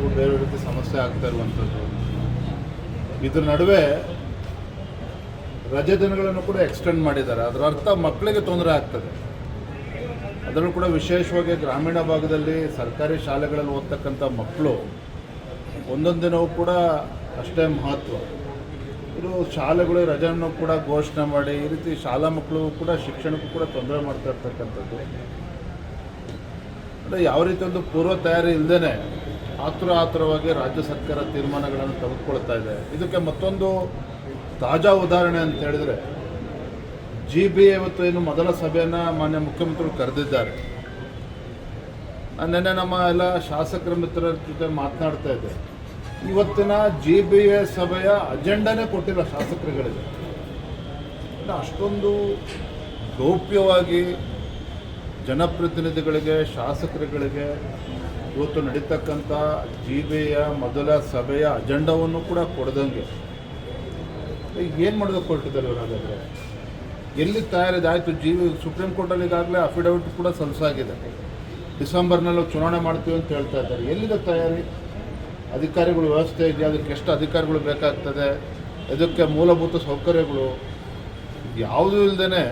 ಸಮಸ್ಯೆಗಳು ಬೇರೆ ರೀತಿ ಸಮಸ್ಯೆ ಆಗ್ತಾ ಇರುವಂಥದ್ದು. ಇದ್ರ ನಡುವೆ ರಜೆ ದಿನಗಳನ್ನು ಕೂಡ ಎಕ್ಸ್ಟೆಂಡ್ ಮಾಡಿದ್ದಾರೆ. ಅದರ ಅರ್ಥ ಮಕ್ಕಳಿಗೆ ತೊಂದರೆ ಆಗ್ತದೆ. ಅದರಲ್ಲೂ ಕೂಡ ವಿಶೇಷವಾಗಿ ಗ್ರಾಮೀಣ ಭಾಗದಲ್ಲಿ ಸರ್ಕಾರಿ ಶಾಲೆಗಳಲ್ಲಿ ಓದ್ತಕ್ಕಂಥ ಮಕ್ಕಳು ಒಂದೊಂದು ದಿನವೂ ಕೂಡ ಅಷ್ಟೇ ಮಹತ್ವ. ಇದು ಶಾಲೆಗಳು ರಜೆಯನ್ನು ಕೂಡ ಘೋಷಣೆ ಮಾಡಿ ಈ ರೀತಿ ಶಾಲಾ ಮಕ್ಕಳು ಕೂಡ ಶಿಕ್ಷಣಕ್ಕೂ ಕೂಡ ತೊಂದರೆ ಮಾಡ್ತಾ ಇರ್ತಕ್ಕಂಥದ್ದು. ಅಂದರೆ ಯಾವ ರೀತಿ ಒಂದು ಪೂರ್ವ ತಯಾರಿ ಇಲ್ಲದೇ ಆತುರವಾಗಿ ರಾಜ್ಯ ಸರ್ಕಾರ ತೀರ್ಮಾನಗಳನ್ನು ತೆಗೆದುಕೊಳ್ತಾ ಇದೆ. ಇದಕ್ಕೆ ಮತ್ತೊಂದು ತಾಜಾ ಉದಾಹರಣೆ ಅಂತ ಹೇಳಿದರೆ GBA ಇವತ್ತು ಏನು ಮೊದಲ ಸಭೆಯನ್ನು ಮಾನ್ಯ ಮುಖ್ಯಮಂತ್ರಿಗಳು ಕರೆದಿದ್ದಾರೆ. ನಿನ್ನೆ ನಮ್ಮ ಎಲ್ಲ ಶಾಸಕರ ಮಿತ್ರರ ಜೊತೆ ಮಾತನಾಡ್ತಾ ಇದ್ದೆ. ಇವತ್ತಿನ GBA ಸಭೆಯ ಅಜೆಂಡಾನೇ ಕೊಟ್ಟಿಲ್ಲ ಶಾಸಕರುಗಳಿಗೆ. ಅಷ್ಟೊಂದು ಗೌಪ್ಯವಾಗಿ ಜನಪ್ರತಿನಿಧಿಗಳಿಗೆ ಶಾಸಕರುಗಳಿಗೆ ಇವತ್ತು ನಡೀತಕ್ಕಂಥ GBA ಮೊದಲ ಸಭೆಯ ಅಜೆಂಡಾವನ್ನು ಕೂಡ ಕೊಡದಂಗೆ ಏನು ಮಾಡೋದಕ್ಕೆ ಹೊರಟಿದ್ದಾರೆ ಇವರು? ಹಾಗಾದರೆ ಎಲ್ಲಿ ತಯಾರಿದೆ? ಆಯಿತು, ಸುಪ್ರೀಂ ಕೋರ್ಟಲ್ಲಿ ಈಗಾಗಲೇ ಅಫಿಡವಿಟ್ ಕೂಡ ಸಲ್ಲಿಸಾಗಿದೆ. ಡಿಸೆಂಬರ್ನಲ್ಲಿ ಚುನಾವಣೆ ಮಾಡ್ತೀವಿ ಅಂತ ಹೇಳ್ತಾ ಇದ್ದಾರೆ. ಎಲ್ಲಿದೆ ತಯಾರಿ? ಅಧಿಕಾರಿಗಳು ವ್ಯವಸ್ಥೆ ಇದೆಯಾ? ಅದಕ್ಕೆ ಎಷ್ಟು ಅಧಿಕಾರಿಗಳು ಬೇಕಾಗ್ತದೆ? ಇದಕ್ಕೆ ಮೂಲಭೂತ ಸೌಕರ್ಯಗಳು ಯಾವುದೂ ಇಲ್ಲದೇ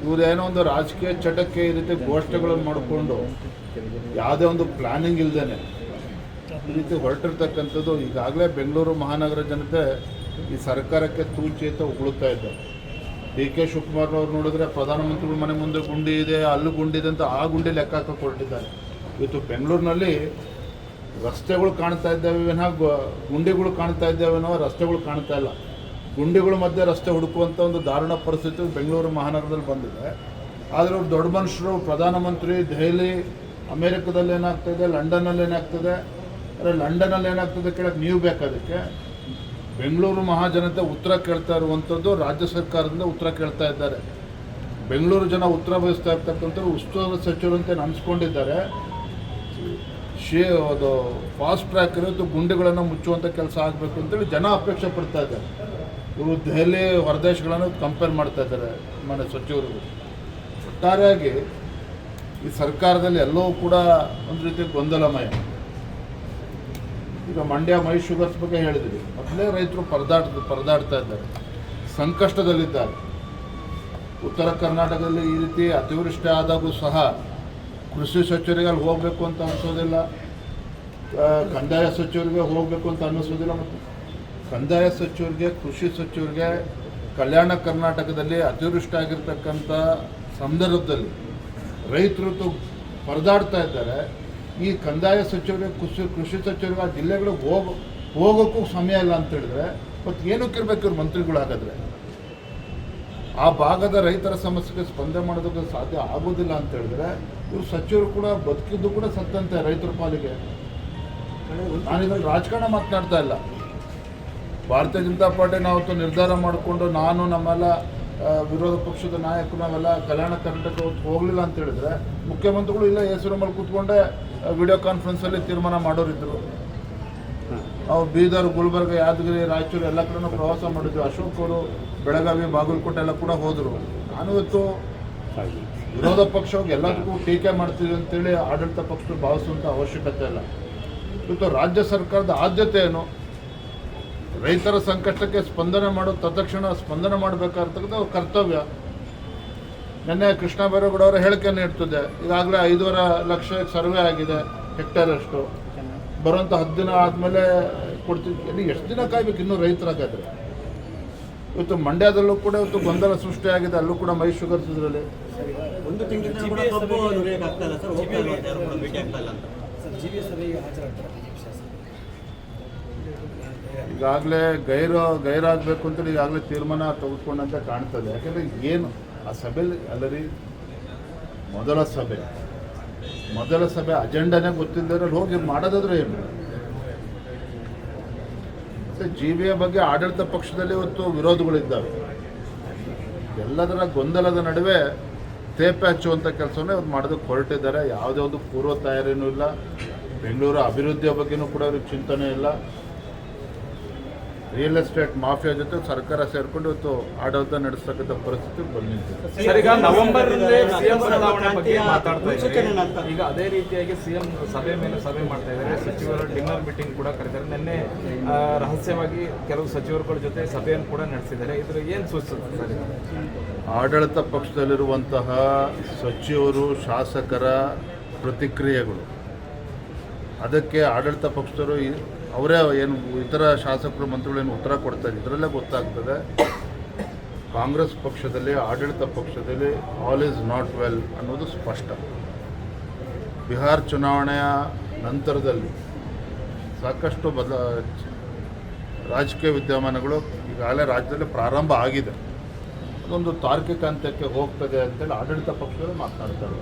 ಇವರು ಏನೋ ಒಂದು ರಾಜಕೀಯ ಚಟಕ್ಕೆ ಈ ರೀತಿ ಘೋಷಣೆಗಳನ್ನು ಮಾಡಿಕೊಂಡು ಯಾವುದೇ ಒಂದು ಪ್ಲ್ಯಾನಿಂಗ್ ಇಲ್ಲದೇ ಈ ರೀತಿ ಹೊರಟಿರ್ತಕ್ಕಂಥದ್ದು. ಈಗಾಗಲೇ ಬೆಂಗಳೂರು ಮಹಾನಗರ ಜನತೆ ಈ ಸರ್ಕಾರಕ್ಕೆ ತೂಚೇತ ಉಗುಳುತ್ತಾ ಇದ್ದಾರೆ. DK ಶಿವಕುಮಾರ್ ಅವ್ರು ನೋಡಿದ್ರೆ ಪ್ರಧಾನಮಂತ್ರಿಗಳ ಮನೆ ಮುಂದೆ ಗುಂಡಿ ಇದೆ, ಅಲ್ಲೂ ಗುಂಡಿದೆ ಅಂತ ಆ ಗುಂಡಿ ಲೆಕ್ಕ ಹಾಕಕ್ಕೆ ಹೊರಟಿದ್ದಾರೆ. ಇವತ್ತು ಬೆಂಗಳೂರಿನಲ್ಲಿ ರಸ್ತೆಗಳು ಕಾಣ್ತಾ ಇದ್ದಾವೆ ವಿನಃ ಗುಂಡಿಗಳು ಕಾಣ್ತಾ ಇದ್ದಾವೇನೋ ರಸ್ತೆಗಳು ಕಾಣ್ತಾ ಇಲ್ಲ. ಗುಂಡಿಗಳ ಮಧ್ಯೆ ರಸ್ತೆ ಹುಡುಕುವಂಥ ಒಂದು ದಾರುಣ ಪರಿಸ್ಥಿತಿ ಬೆಂಗಳೂರು ಮಹಾನಗರದಲ್ಲಿ ಬಂದಿದೆ. ಆದರೆ ಅವ್ರು ದೊಡ್ಡ ಮನುಷ್ಯರು, ಪ್ರಧಾನಮಂತ್ರಿ ದೆಹಲಿ, ಅಮೇರಿಕದಲ್ಲಿ ಏನಾಗ್ತಾಯಿದೆ, ಲಂಡನ್ನಲ್ಲಿ ಏನಾಗ್ತದೆ, ಅಂದರೆ ಲಂಡನ್ನಲ್ಲಿ ಏನಾಗ್ತದೆ ಕೇಳಕ್ಕೆ ನೀವು ಬೇಕಾದಕ್ಕೆ ಬೆಂಗಳೂರು ಮಹಾಜನತೆ ಉತ್ತರ ಕೇಳ್ತಾ ಇರುವಂಥದ್ದು ರಾಜ್ಯ ಸರ್ಕಾರದಿಂದ ಉತ್ತರ ಕೇಳ್ತಾ ಇದ್ದಾರೆ. ಬೆಂಗಳೂರು ಜನ ಉತ್ತರ ಬಯಸ್ತಾ ಇರ್ತಕ್ಕಂಥವ್ರು ಉಸ್ತುವಾರಿ ಸಚಿವರಂತೆ ಅನಿಸ್ಕೊಂಡಿದ್ದಾರೆ. ಅದು ಫಾಸ್ಟ್ ಟ್ರ್ಯಾಕ್ ಇರೋದು ಗುಂಡಿಗಳನ್ನು ಮುಚ್ಚುವಂಥ ಕೆಲಸ ಆಗಬೇಕು ಅಂತೇಳಿ ಜನ ಅಪೇಕ್ಷೆ ಪಡ್ತಾ ಇದ್ದಾರೆ. ಇವರು ದೆಹಲಿ ಹೊರದೇಶಗಳನ್ನು ಕಂಪೇರ್ ಮಾಡ್ತಾ ಇದ್ದಾರೆ ಮನೆ ಸಚಿವರಿಗೂ. ಒಟ್ಟಾರೆಯಾಗಿ ಈ ಸರ್ಕಾರದಲ್ಲಿ ಎಲ್ಲವೂ ಕೂಡ ಒಂದು ರೀತಿ ಗೊಂದಲಮಯ. ಈಗ ಮಂಡ್ಯ ಮೈ ಶುಗರ್ಸ್ ಬಗ್ಗೆ ಹೇಳಿದ್ವಿ. ಮೊದಲೇ ರೈತರು ಪರದಾಡ್ತಾ ಇದ್ದಾರೆ, ಸಂಕಷ್ಟದಲ್ಲಿದ್ದಾರೆ. ಉತ್ತರ ಕರ್ನಾಟಕದಲ್ಲಿ ಈ ರೀತಿ ಅತಿವೃಷ್ಟಿ ಆದಾಗೂ ಸಹ ಕೃಷಿ ಸಚಿವರಿಗೆ ಅಲ್ಲಿ ಹೋಗಬೇಕು ಅಂತ ಅನಿಸೋದಿಲ್ಲ, ಕಂದಾಯ ಸಚಿವರಿಗೆ ಹೋಗಬೇಕು ಅಂತ ಅನ್ನಿಸೋದಿಲ್ಲ. ಮತ್ತು ಕಂದಾಯ ಸಚಿವರಿಗೆ, ಕೃಷಿ ಸಚಿವರಿಗೆ ಕಲ್ಯಾಣ ಕರ್ನಾಟಕದಲ್ಲಿ ಅತಿವೃಷ್ಟಿ ಆಗಿರ್ತಕ್ಕಂಥ ಸಂದರ್ಭದಲ್ಲಿ ರೈತರು ಪರದಾಡ್ತಾ ಇದ್ದಾರೆ. ಈ ಕಂದಾಯ ಸಚಿವರಿಗೆ, ಕೃಷಿ ಸಚಿವರಿಗೆ ಆ ಜಿಲ್ಲೆಗಳಿಗೆ ಹೋಗೋಕ್ಕೂ ಸಮಯ ಇಲ್ಲ ಅಂತ ಹೇಳಿದ್ರೆ ಮತ್ತು ಏನಕ್ಕೆ ಇರಬೇಕು ಇವ್ರು ಮಂತ್ರಿಗಳು? ಹಾಗಾದರೆ ಆ ಭಾಗದ ರೈತರ ಸಮಸ್ಯೆಗೆ ಸ್ಪಂದನೆ ಮಾಡೋದಕ್ಕೆ ಸಾಧ್ಯ ಆಗೋದಿಲ್ಲ ಅಂತ ಹೇಳಿದ್ರೆ ಇವರು ಸಚಿವರು ಕೂಡ ಬದುಕಿದ್ದು ಕೂಡ ಸತ್ತಂತೆ ರೈತರ ಪಾಲಿಗೆ. ನಾನಿದ್ರಲ್ಲಿ ರಾಜಕಾರಣ ಮಾತನಾಡ್ತಾ ಇಲ್ಲ. ಭಾರತೀಯ ಜನತಾ ಪಾರ್ಟಿ ನಾವತ್ತು ನಿರ್ಧಾರ ಮಾಡಿಕೊಂಡು ನಾನು ನಮ್ಮೆಲ್ಲ ವಿರೋಧ ಪಕ್ಷದ ನಾಯಕರು ನಾವೆಲ್ಲ ಕಲ್ಯಾಣ ಕರ್ನಾಟಕ ಹೋಗಲಿಲ್ಲ ಅಂತ ಹೇಳಿದ್ರೆ ಮುಖ್ಯಮಂತ್ರಿಗಳು ಇಲ್ಲ ಹೆಸರು ಕೂತ್ಕೊಂಡೆ ವಿಡಿಯೋ ಕಾನ್ಫರೆನ್ಸಲ್ಲಿ ತೀರ್ಮಾನ ಮಾಡೋರಿದ್ದರು. ನಾವು ಬೀದರ್, ಗುಲ್ಬರ್ಗ, ಯಾದಗಿರಿ, ರಾಯಚೂರು ಎಲ್ಲ ಕಡೆ ಪ್ರವಾಸ ಮಾಡಿದ್ವಿ. ಅಶೋಕ್ ಅವರು ಬೆಳಗಾವಿ, ಬಾಗಲಕೋಟೆ ಎಲ್ಲ ಕೂಡ ಹೋದರು. ನಾನು ಇವತ್ತು ವಿರೋಧ ಪಕ್ಷವಾಗಿ ಎಲ್ಲದಕ್ಕೂ ಟೀಕೆ ಮಾಡ್ತೀವಿ ಅಂತೇಳಿ ಆಡಳಿತ ಪಕ್ಷ ಭಾವಿಸುವಂಥ ಅವಶ್ಯಕತೆ ಇಲ್ಲ. ಇವತ್ತು ರಾಜ್ಯ ಸರ್ಕಾರದ ಆದ್ಯತೆ ಏನು? ರೈತರ ಸಂಕಷ್ಟಕ್ಕೆ ಸ್ಪಂದನೆ ಮಾಡೋದು, ತತ್ಕ್ಷಣ ಸ್ಪಂದನೆ ಮಾಡಬೇಕಾಗಿರ್ತಕ್ಕಂಥ ಅವ್ರ ಕರ್ತವ್ಯ. ನಿನ್ನೆ ಕೃಷ್ಣ ಬೈರೇಗೌಡ ಅವರ ಹೇಳಿಕೆಯನ್ನು ಇಡ್ತಿದ್ದೆ. ಈಗಾಗಲೇ 5.5 ಲಕ್ಷ ಸರ್ವೆ ಆಗಿದೆ, ಹೆಕ್ಟೇರಷ್ಟು. ಬರುವಂಥ 10 ದಿನ ಆದಮೇಲೆ ಕೊಡ್ತೀವಿ. ಎಷ್ಟು ದಿನ ಕಾಯ್ಬೇಕು ಇನ್ನೂ ರೈತರಾಗಾದ್ರೆ? ಇವತ್ತು ಮಂಡ್ಯದಲ್ಲೂ ಕೂಡ ಇವತ್ತು ಗೊಂದಲ ಸೃಷ್ಟಿಯಾಗಿದೆ. ಅಲ್ಲೂ ಕೂಡ ಮೈ ಶುಗರ್ಸ್ ಇದರಲ್ಲಿ ಒಂದು ತಿಂಗಳಿಂದ ಈಗಾಗಲೇ ಗೈರಾಗಬೇಕು ಅಂತೇಳಿ ಈಗಾಗಲೇ ತೀರ್ಮಾನ ತೆಗೆದುಕೊಂಡಂತೆ ಕಾಣ್ತದೆ. ಯಾಕೆಂದರೆ ಏನು ಆ ಸಭೆಯಲ್ಲಿ ಅಲ್ಲರಿ ಮೊದಲ ಸಭೆ ಅಜೆಂಡಾನೇ ಗೊತ್ತಿಲ್ಲದ್ರೆ ಹೋಗಿ ಮಾಡೋದಾದ್ರೆ ಏನು? ಮತ್ತು GBA ಬಗ್ಗೆ ಆಡಳಿತ ಪಕ್ಷದಲ್ಲಿ ಇವತ್ತು ವಿರೋಧಗಳಿದ್ದಾವೆ. ಎಲ್ಲದರ ಗೊಂದಲದ ನಡುವೆ ತೇಪೆ ಹಚ್ಚುವಂಥ ಕೆಲಸವನ್ನೇ ಅವ್ರು ಮಾಡೋದಕ್ಕೆ ಹೊರಟಿದ್ದಾರೆ. ಯಾವುದೇ ಒಂದು ಪೂರ್ವ ತಯಾರಿನೂ ಇಲ್ಲ. ಬೆಂಗಳೂರು ಅಭಿವೃದ್ಧಿಯ ಬಗ್ಗೆನೂ ಕೂಡ ಅವ್ರಿಗೆ ಚಿಂತನೆ ಇಲ್ಲ. ರಿಯಲ್ ಎಸ್ಟೇಟ್ ಮಾಫಿಯಾ ಜೊತೆ ಸರ್ಕಾರ ಸೇರಿಕೊಂಡು ಇವತ್ತು ಆಡಳಿತ ನಡೆಸ್ತಕ್ಕಂಥ ಪರಿಸ್ಥಿತಿ ಬಂದಿದೆ. ಸರ್, ಈಗ ನವೆಂಬರ್ ಸಿಎಂ ಬದಲಾವಣೆ ಬಗ್ಗೆ ಮಾತಾಡ್ತಾ ಇದ್ದಾರೆ. ಈಗ ಅದೇ ರೀತಿಯಾಗಿ ಸಿಎಂ ಸಭೆ ಮೇಲೆ ಸಭೆ ಮಾಡ್ತಾ ಇದ್ದಾರೆ. ಸಚಿವರ ಡಿನ್ನರ್ ಮೀಟಿಂಗ್ ಕೂಡ ಕರೆದಿದ್ದಾರೆ. ನಿನ್ನೆ ರಹಸ್ಯವಾಗಿ ಕೆಲವು ಸಚಿವರುಗಳ ಜೊತೆ ಸಭೆಯನ್ನು ಕೂಡ ನಡೆಸಿದ್ದಾರೆ. ಇದ್ರ ಏನು ಸೂಚಿಸುತ್ತೆ ಸರ್? ಆಡಳಿತ ಪಕ್ಷದಲ್ಲಿರುವಂತಹ ಸಚಿವರು ಶಾಸಕರ ಪ್ರತಿಕ್ರಿಯೆಗಳು, ಅದಕ್ಕೆ ಆಡಳಿತ ಪಕ್ಷದವರು ಅವರೇ ಏನು ಇತರ ಶಾಸಕರು ಮಂತ್ರಿಗಳೇನು ಉತ್ತರ ಕೊಡ್ತಾರೆ, ಇದರಲ್ಲೇ ಗೊತ್ತಾಗ್ತದೆ ಕಾಂಗ್ರೆಸ್ ಪಕ್ಷದಲ್ಲಿ ಆಡಳಿತ ಪಕ್ಷದಲ್ಲಿ ಆಲ್ ಈಸ್ ನಾಟ್ ವೆಲ್ ಅನ್ನೋದು ಸ್ಪಷ್ಟ. ಬಿಹಾರ್ ಚುನಾವಣೆಯ ನಂತರದಲ್ಲಿ ಸಾಕಷ್ಟು ರಾಜಕೀಯ ವಿದ್ಯಮಾನಗಳು ಈಗಾಗಲೇ ರಾಜ್ಯದಲ್ಲಿ ಪ್ರಾರಂಭ ಆಗಿದೆ. ಅದೊಂದು ತಾರ್ಕಿಕ ಹಂತಕ್ಕೆ ಹೋಗ್ತದೆ ಅಂತೇಳಿ ಆಡಳಿತ ಪಕ್ಷಗಳು ಮಾತನಾಡ್ತಾರೆ.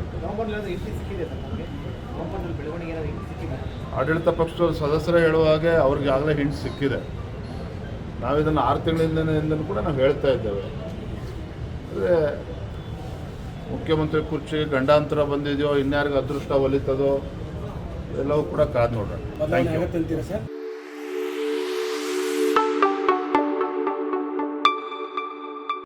ಆಡಳಿತ ಪಕ್ಷದ ಸದಸ್ಯರೇ ಹೇಳುವ ಹಾಗೆ ಅವ್ರಿಗೆ ಆಗಲೇ ಹಿಂಟ್ ಸಿಕ್ಕಿದೆ. ನಾವಿದನ್ನು 6 ತಿಂಗಳಿಂದ ಕೂಡ ನಾವು ಹೇಳ್ತಾ ಇದ್ದೇವೆ. ಅಂದರೆ ಮುಖ್ಯಮಂತ್ರಿ ಕುರ್ಚಿಗೆ ಗಂಡಾಂತರ ಬಂದಿದೆಯೋ, ಇನ್ಯಾರಿಗೆ ಅದೃಷ್ಟ ಒಲಿತದೋ, ಎಲ್ಲವೂ ಕೂಡ ಕಾದು ನೋಡೋಣ. Thank you.